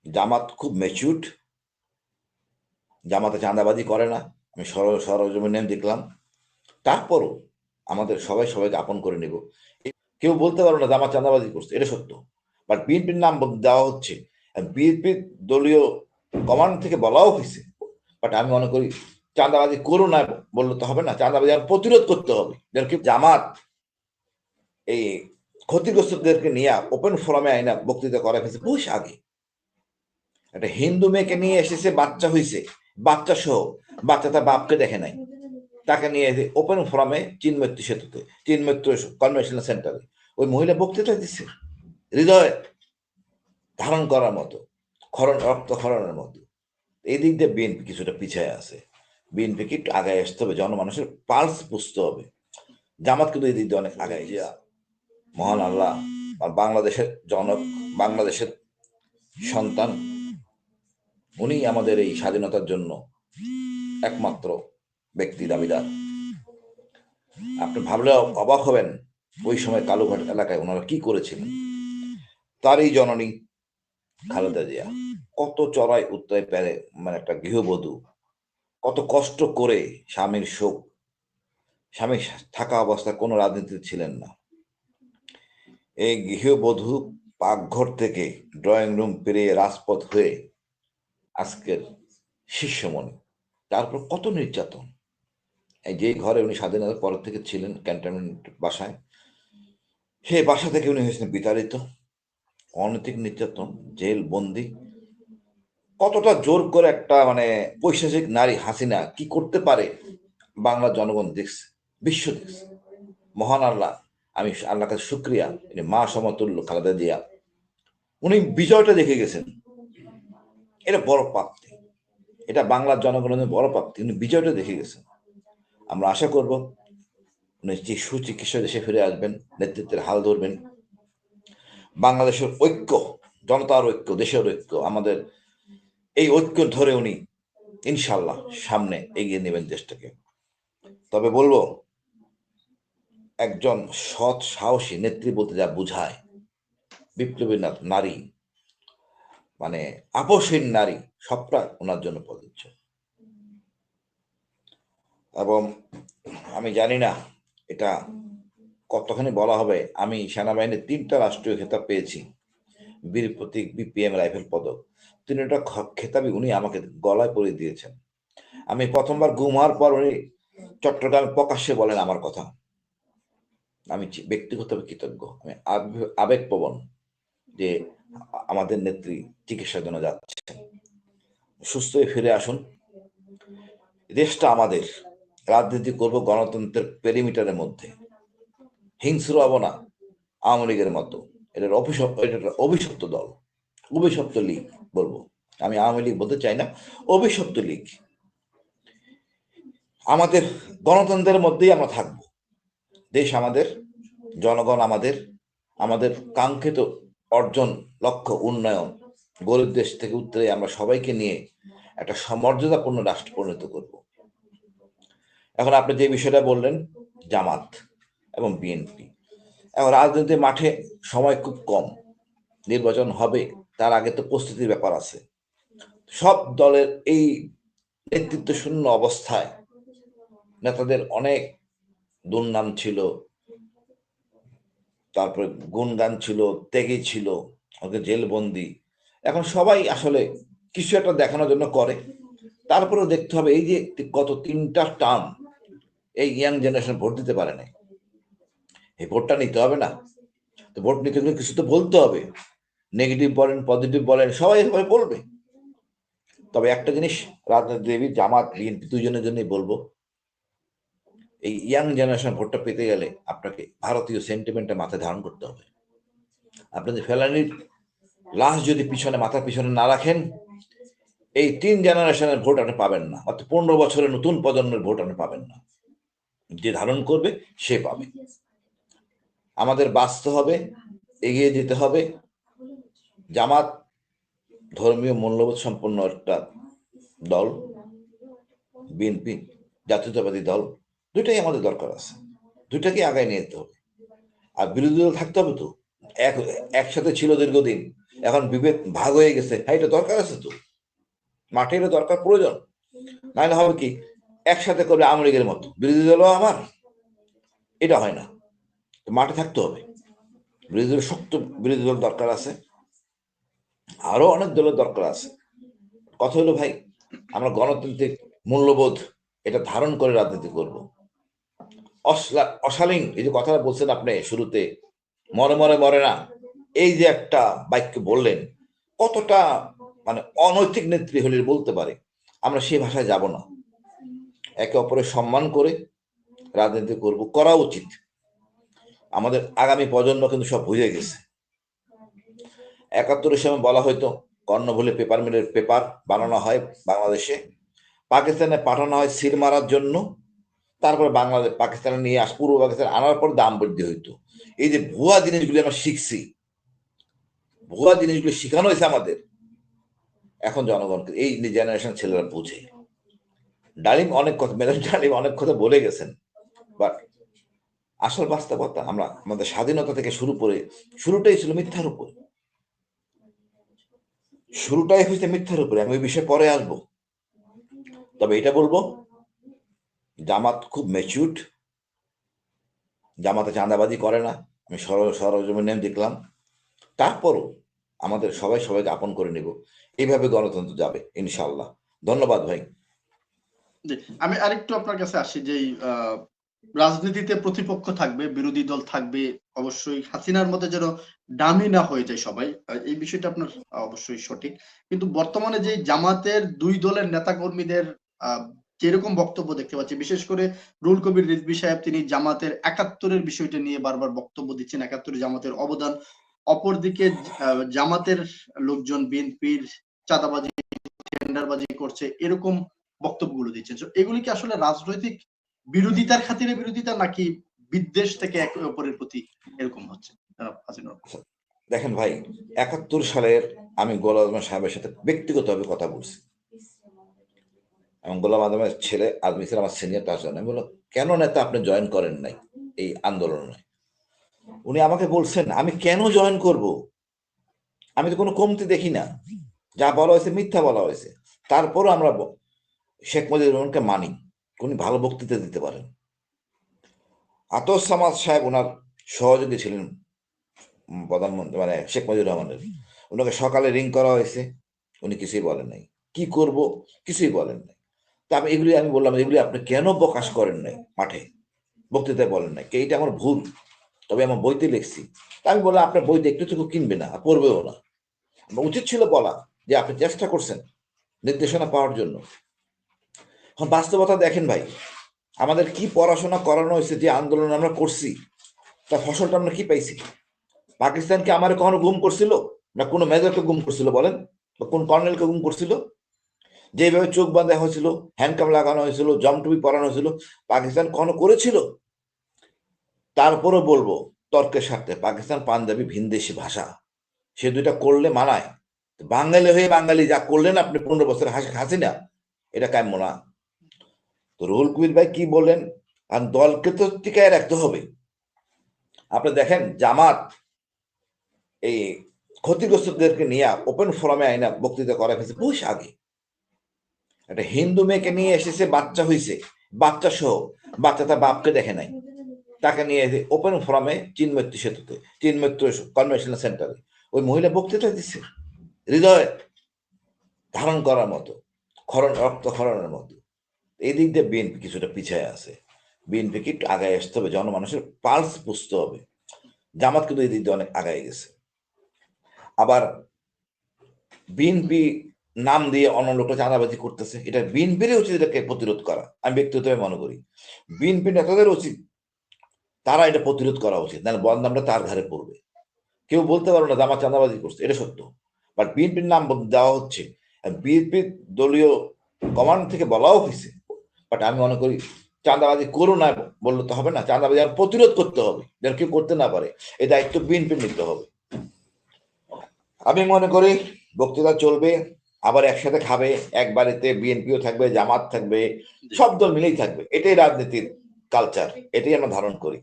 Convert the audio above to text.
জামাত খুব ম্যাচিউরড, জামাতে চাঁদাবাজি করে না। আমি সরজমিনে দেখলাম। তারপরও আমাদের সবাই সবাইকে আপন করে নেব। কেউ বলতে পারো না জামাত চাঁদাবাজি করছে, এটা সত্য। বাট বিএনপির নাম দেওয়া হচ্ছে, বিএনপির দলীয় কমান্ড থেকে বলাও হয়েছে। বাট আমি মনে করি চাঁদাবাজি করো না বললে তো হবে না, চাঁদাবাজি আর প্রতিরোধ করতে হবে। জামাত এই ক্ষতিগ্রস্তদেরকে নিয়ে ওপেন ফোরামে আইনা বক্তৃতা করা হয়েছে বহু আগে। একটা হিন্দু মেয়েকে নিয়ে এসেছে, বাচ্চা হয়েছে, বাচ্চা সহ, বাচ্চা তার বাপকে দেখে নাই, তাকে নিয়ে ওপেন ফোরামে চিনমৈত্রী সেতুতে, চিনমৈত্র কনভেনশন সেন্টারে ওই মহিলা বক্তৃতা দিচ্ছে হৃদয় ধারণ করার মতো, রক্ত খরণের মতো। এই দিক দিয়ে বিএনপি কিছুটা পিছিয়ে আছে। বিএনপিকে একটু আগায় আসতে হবে, জনমানুষের পালস বুঝতে হবে। জামাত কিন্তু এই দিক দিয়ে অনেক আগায় যা। মহান আল্লাহ বাংলাদেশের জনক, বাংলাদেশের সন্তান, উনি আমাদের এই স্বাধীনতার জন্য একমাত্র ব্যক্তি দাবিদার। আপনি ভাবলে অবাক হবেন ওই সময় কালুঘাট এলাকায় ওনারা কি করেছিলেন। তারই জননী খালেদা জিয়া কত চড়াই উত্তরায় পেরে, মানে একটা গৃহবধূ কত কষ্ট করে স্বামীর শোক, স্বামী থাকা অবস্থায় কোনো রাজনীতি ছিলেন না। এই গৃহবধূ পাকঘর থেকে ড্রয়িং রুম পেরিয়ে রাজপথ হয়ে আজকের শিষ্যমণি, তারপর কত নির্যাতন। এই যে ঘরে উনি স্বাধীনতার পর থেকে ছিলেন ক্যান্টনমেন্ট বাসায়, সেই বাসা থেকে উনি হয়েছেন বিতাড়িত, অনৈতিক নির্যাতন, জেল বন্দি। কতটা জোর করে একটা মানে পৈশাচিক নারী হাসিনা কি করতে পারে বাংলার জনগণ দেখছে, বিশ্ব দেখছে। মহান আল্লাহ, আমি আল্লাহ কাছে শুক্রিয়া, মা সমতুল্য খালেদা জিয়া, উনি বিজয়টা দেখে গেছেন। এটা বড় প্রাপ্তি, এটা বাংলার জনগণের বড় প্রাপ্তি, উনি বিজয়টা দেখে গেছেন। আমরা আশা করব উনি যে সুচিকিৎসা দেশে ফিরে আসবেন, নেতৃত্বের হাল ধরবেন, বাংলাদেশের ঐক্য, জনতার ঐক্য, দেশের ঐক্য, আমাদের এই ঐক্য ধরে উনি ইনশাল্লাহ সামনে এগিয়ে নেবেন দেশটাকে। তবে বলবো, একজন সৎ সাহসী নেত্রী বলতে যা বুঝায়, বিপ্লবী নারী, মানে আপসহীন নারী, সবটা ওনার জন্য প্রযোজ্য। এবং আমি জানি না এটা কতখানি বলা হবে, আমি সেনাবাহিনীর 3টা রাষ্ট্রীয় খেতাব পেয়েছি, বীর প্রতীক, বিপিএম রাইফেল পদক। 3টা খেতাবই উনি আমাকে গলায় পরিয়ে দিয়েছেন। আমি প্রথমবার গুম হওয়ার পর উনি চট্টগ্রামে প্রকাশ্যে বলেন আমার কথা। আমি ব্যক্তিগতভাবে কৃতজ্ঞ, আমি আবেগপ্রবণ যে আমাদের নেত্রী চিকিৎসার জন্য যাচ্ছেন। সুস্থ হয়ে ফিরে আসুন, দেশটা আমাদের, রাজনীতি করব গণতন্ত্রের পেরিমিটারের মধ্যে, হিংস্র হব না আওয়ামী লীগের মতো। এটার অভিশপ্ত দল, অভিশপ্ত লীগ বলবো, আমি আওয়ামী লীগ বলতে চাই না, অভিশপ্ত লীগ। আমাদের গণতন্ত্রের মধ্যেই আমরা থাকবো, দেশ আমাদের, জনগণ আমাদের, আমাদের কাঙ্ক্ষিত অর্জন, লক্ষ্য, উন্নয়ন, গরিব দেশ থেকে উত্তরে আমরা সবাইকে নিয়ে একটা সমর্যাদাপূর্ণ রাষ্ট্র পরিণত করব। এখন আপনি যে বিষয়টা বললেন, জামাত এবং বিএনপি, এখন রাজনীতির মাঠে সময় খুব কম, নির্বাচন হবে, তার আগে তো প্রস্তুতির ব্যাপার আছে। সব দলের এই নেতৃত্ব শূন্য অবস্থায় নেতাদের অনেক দুর্নাম ছিল, তারপরে গুণগান ছিল, ত্যাগী ছিল, ওকে জেলবন্দি। এখন সবাই আসলে কিছু একটা দেখানোর জন্য করে। তারপরেও দেখতে হবে এই যে গত 3টা টার্ম এই ইয়াং জেনারেশন ভোট দিতে পারে নাই, এই ভোটটা নিতে হবে না? তো ভোট নিতে গেলে কিছু তো বলতে হবে, নেগেটিভ বলেন পজিটিভ বলেন সবাই সবাই বলবে। তবে একটা জিনিস রাজনীতি দেবী, জামাত বিএনপি দুইজনের জন্যই বলবো, এই ইয়াং জেনারেশন ভোটটা পেতে গেলে আপনাকে ভারতীয় সেন্টিমেন্টটা মাথায় ধারণ করতে হবে। আপনাদের ফেলানির লাশ যদি পিছনে, মাথার পিছনে না রাখেন, এই 3 জেনারেশনের ভোট আপনি পাবেন না, অর্থাৎ 15 বছরের নতুন প্রজন্মের ভোট আপনি পাবেন না। যে ধারণ করবে সে পাবে। আমাদের বাঁচতে হবে, এগিয়ে যেতে হবে। জামাত ধর্মীয় মূল্যবোধ সম্পন্ন একটা দল, বিএনপি জাতীয়তাবাদী দল, দুইটাই আমাদের দরকার আছে, দুইটাকে আগায় নিয়ে যেতে হবে। আর বিরোধী দল থাকতে হবে তো, একসাথে ছিল দীর্ঘদিন, এখন বিভেদ ভাগ হয়ে গেছে, হ্যাঁ এটা দরকার আছে তো, মাঠে এটা দরকার প্রয়োজন, নাহলে হবে কি একসাথে করবে আওয়ামী লীগের মতো বিরোধী দলও আমার, এটা হয় না। মাঠে থাকতে হবে, বিরোধী দল শক্ত বিরোধী দল দরকার আছে, আরো অনেক দলের দরকার আছে। কথা হলো ভাই, আমরা গণতান্ত্রিক মূল্যবোধ এটা ধারণ করে রাজনীতি করব। অশালীন এই যে কথাটা বলছেন আপনি শুরুতে, মরে মরে মরে না, এই যে একটা বাক্য বললেন, কতটা মানে অনৈতিক নেত্রী হলে বলতে পারে। আমরা সেই ভাষায় যাব না, একে অপরের সম্মান করে রাজনীতি করব, করা উচিত। আমাদের আগামী প্রজন্ম কিন্তু সব বুঝে গেছে। ৭১-এর সময় বলা হয়তো কর্ণফুলী পেপার মিলের পেপার বানানো হয় বাংলাদেশে, পাকিস্তানে পাঠানো হয় সিল মারার জন্য, তারপরে বাংলাদেশ পাকিস্তানে নিয়ে পূর্ব পাকিস্তান আনার পর দাম বৃদ্ধি হইতো। এই যে ভুয়া জিনিসগুলি আমরা শিখছি, ভুয়া জিনিসগুলি শিখানো হয়েছে আমাদের, এখন জনগণকে এই জেনারেশন ছেলেরা বুঝে। ডালিম অনেক কথা, ম্যাডাম ডালিম অনেক কথা বলে গেছেন, বাট আসল বাস্তবতা আমরা আমাদের স্বাধীনতা থেকে শুরু করে শুরুটাই ছিল মিথ্যার উপর, শুরুটাই হয়েছে মিথ্যার উপরে। আমি ওই বিষয়ে পরে আসবো, তবে এটা বলবো জামাত খুব ম্যাচিউরড, জামাতে চাঁদাবাজি করে না, আমি সরজমিনে দেখলাম। তারপরও আমাদের সবাই সবাইকে আপন করে নেব, এইভাবে গণতন্ত্র যাবে ইনশাল্লাহ। ধন্যবাদ ভাই। আমি আরেকটু আপনার কাছে আসি যে রাজনীতিতে প্রতিপক্ষ থাকবে, বিরোধী দল থাকবে, অবশ্যই হাসিনার মধ্যে যেন ডামি না হয়ে যায় সবাই, এই বিষয়টা আপনার অবশ্যই সঠিক। কিন্তু বর্তমানে যে জামাতের দুই দলের নেতা কর্মীদের যেরকম বক্তব্য দেখতে পাচ্ছি, বিশেষ করে রুহুল কবির রিজভী সাহেব, তিনি জামাতের ৭১-এর বিষয়টা নিয়ে বারবার বক্তব্য দিচ্ছেন, ৭১-এ জামাতের অবদান। অপরদিকে জামাতের লোকজন বিএনপির চাঁদাবাজি টেন্ডারবাজি করছে, এরকম বক্তব্যগুলো দিচ্ছেন। এগুলি কি আসলে রাজনৈতিক বিরোধিতার খাতিরে বিরোধিতা, নাকি বিদ্বেষ থেকে একে অপরের প্রতি এরকম হচ্ছে? দেখেন ভাই, ৭১ সালের আমি গোলাম আজম সাহেবের সাথে ব্যক্তিগতভাবে কথা বলছি, এবং গোলাম আজমের ছেলে আজমি ছিল আমার সিনিয়র, তার জন্য আমি বললাম কেন নেতা আপনি জয়েন করেন নাই এই আন্দোলনে? উনি আমাকে বলছেন আমি কেন জয়েন করব, আমি তো কোনো কমতি দেখি না, যা বলা হয়েছে মিথ্যা বলা হয়েছে। তারপরও আমরা শেখ মুজিবুর রহমানকে মানি, উনি ভালো বক্তৃতা দিতে পারেন। আতস সামাদ সাহেব ওনার সহযোগী ছিলেন প্রধানমন্ত্রী, মানে শেখ মুজিবুর রহমানের, ওনাকে সকালে রিং করা হয়েছে, উনি কিছুই বলেন নাই, কি করব কিছুই বলেন নাই। তবে এগুলি আমি বললাম এগুলি আপনি কেন প্রকাশ করেন নাই মাঠে, বক্তৃতায় বলেন নাই, এইটা আমার ভুল, তবে আমার বইতে লিখছি। তা আমি বললাম আপনার বইতে একটুটুকু কিনবে না, পড়বেও না। উচিত ছিল বলা যে আপনি চেষ্টা করছেন নির্দেশনা পাওয়ার জন্য। এখন বাস্তবতা দেখেন ভাই, আমাদের কি পড়াশোনা করানো হয়েছে, যে আন্দোলন আমরা করছি তার ফসলটা আমরা কি পাইছি? পাকিস্তানকে আমার কখনো গুম করছিল না কোনো মেজরকে গুম করছিল বলেন, বা কোন কর্নেলকে গুম করছিল? যেভাবে চোখ বাঁধা হয়েছিল, হ্যান্ডকাম লাগানো হয়েছিল, জমটুপি পরানো হয়েছিল, পাকিস্তান কখনো করেছিল? তারপরও বলবো তর্কের স্বার্থে, পাকিস্তান পাঞ্জাবি ভিনদেশি ভাষা, সে দুইটা করলে মানায়। বাঙালি হয়ে বাঙালি যা করলেন আপনি 15 বছর হাসিনা, এটা কাম্য না। তো রুহুল কবির ভাই কি বললেন, আর দলকে তো টিকায় রাখতে হবে। আপনি দেখেন জামাত এই ক্ষতিগ্রস্তদেরকে নিয়ে ওপেন ফোরামে আইনা বক্তৃতা করা হয়েছে বহু আগে। একটা হিন্দু মেয়েকে নিয়ে এসেছে, বাচ্চা হয়েছে, বাচ্চা সহ, বাচ্চা তার বাপকে দেখে নাই, তাকে নিয়ে ওপেন ফোরামে চিন্মৈত্রী সেতুতে, চিন্মৈত্র কনভেনশন সেন্টারে ওই মহিলা বক্তৃতা দিচ্ছে, হৃদয় ধারণ করার মতো, রক্ত খরণের মতো। এই দিক দিয়ে বিএনপি কিছুটা পিছিয়ে আছে, বিএনপিকে একটু আগায় আসতে হবে, জনমানুষের পালস বুঝতে হবে। জামাত কিন্তু এই দিক দিয়ে অনেক আগায় গেছে। আবার বিএনপি নাম দিয়ে অন্য লোকটা চাঁদাবাজি করতেছে, এটা বিএনপির উচিত এটাকে প্রতিরোধ করা, আমি ব্যক্তিগতভাবে মনে করি। বিএনপি নেতাদের উচিত তারা এটা প্রতিরোধ করা উচিত, নাহলে বদনামটা তার ঘাড়ে পড়বে। কেউ বলতে পারবে না জামাত চাঁদাবাজি করছে, এটা সত্য, বাট বিএনপির নাম দেওয়া হচ্ছে, বিএনপি দলীয় কমান্ড থেকে বলাও হয়েছে। বাট আমি মনে করি চাঁদাবাজি করো না বললে তো হবে না, চাঁদাবাজি আর প্রতিরোধ করতে হবে, যেন কেউ করতে না পারে, এই দায়িত্ব বিএনপি নিতে হবে। আমি মনে করি বক্তৃতা চলবে, আবার একসাথে খাবে, এক বাড়িতে বিএনপিও থাকবে, জামাত থাকবে, সব দল মিলেই থাকবে, এটাই রাজনীতির কালচার, এটাই আমরা ধারণ করি।